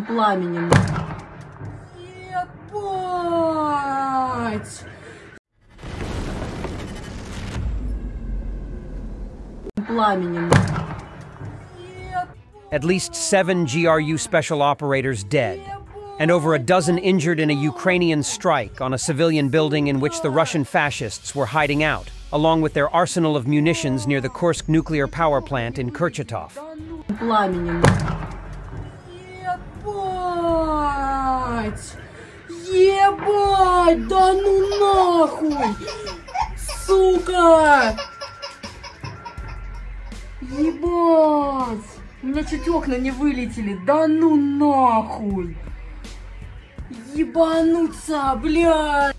пламенем. Ебать! Пламенем. At least 7 GRU special operators dead, and over a dozen injured in a Ukrainian strike on a civilian building in which the Russian fascists were hiding out, along with their arsenal of munitions near the Kursk nuclear power plant in Kurchatov. Пламенем. Ебать! Ебать! Да ну нахуй! Сука! Ебать! У меня чуть окна не вылетели. Да ну нахуй! Ебануться, блядь!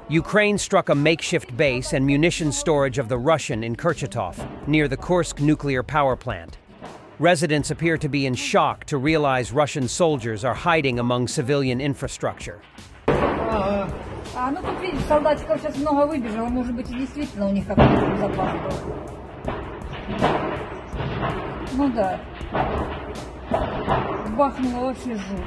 Ukraine struck a makeshift base and munitions storage of the Russian in Kurchatov, near the Kursk nuclear power plant. Residents appear to be in shock to realize Russian soldiers are hiding among civilian infrastructure. Ну тут видишь, солдатиков сейчас много выбежало, может быть и действительно у них какой-то запас был. Ну да. Бахнуло вообще жуть.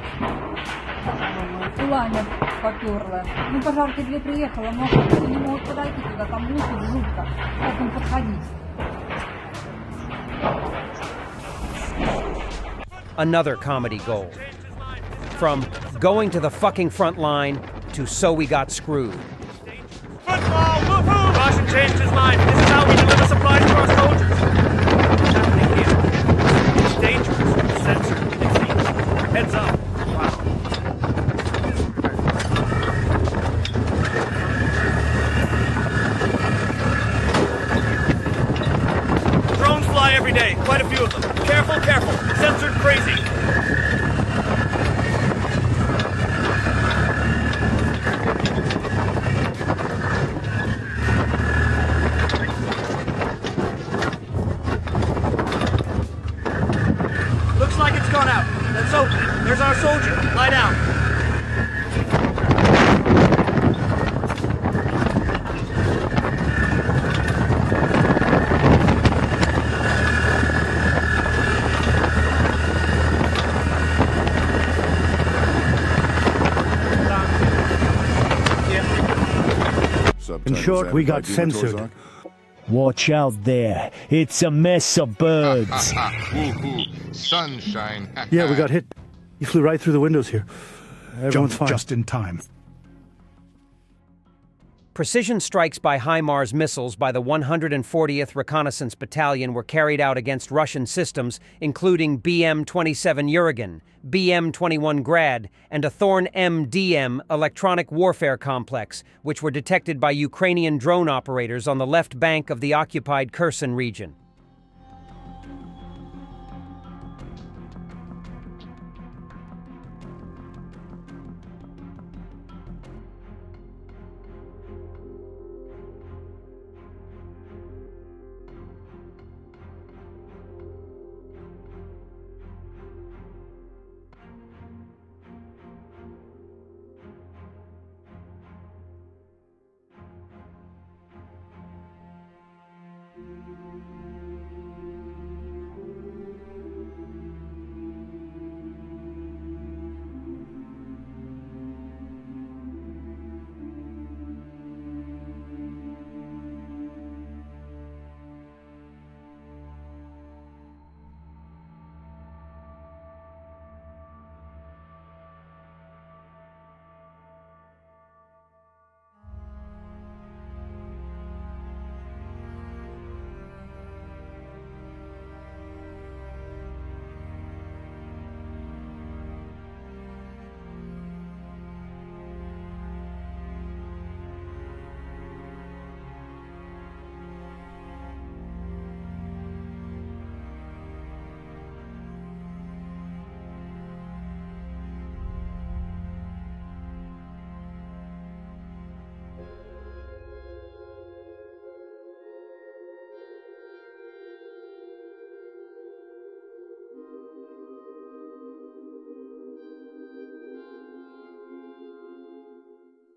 Пламя поперло. Ну пожарка две приехала, но они не могут подойти туда, там лупит жутко. Как им подходить? Another comedy gold. From going to the fucking front line to so we got screwed. Football, woohoo! Russian changed his mind. This is how we deliver supplies to our soldiers. What's happening here? It's dangerous. Censored, it seems. Heads up. Wow. Drones fly every day. Quite a few of them. Careful, careful. Censored crazy. Looks like it's gone out. Let's open it. There's our soldier. Lie down. In short, we got censored. Watch out there. It's a mess of birds. Sunshine. Yeah, we got hit. He flew right through the windows here. Everyone's fine. Just in time. Precision strikes by HIMARS missiles by the 140th Reconnaissance Battalion were carried out against Russian systems, including BM-27 Urigan, BM-21 Grad, and a Thorn MDM electronic warfare complex, which were detected by Ukrainian drone operators on the left bank of the occupied Kherson region.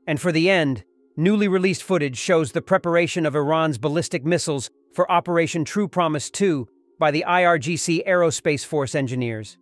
And for the end, newly released footage shows the preparation of Iran's ballistic missiles for Operation True Promise 2 by the IRGC Aerospace Force engineers.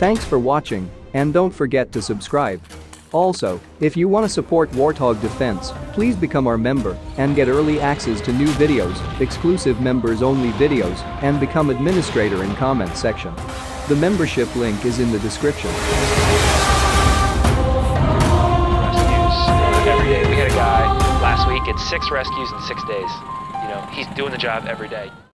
Thanks for watching, and don't forget to subscribe. Also, if you want to support Warthog Defense, please become our member and get early access to new videos, exclusive members-only videos, and become administrator in comment section. The membership link is in the description. Rescues every day. We had a guy last week at 6 rescues in 6 days. You know, he's doing the job every day.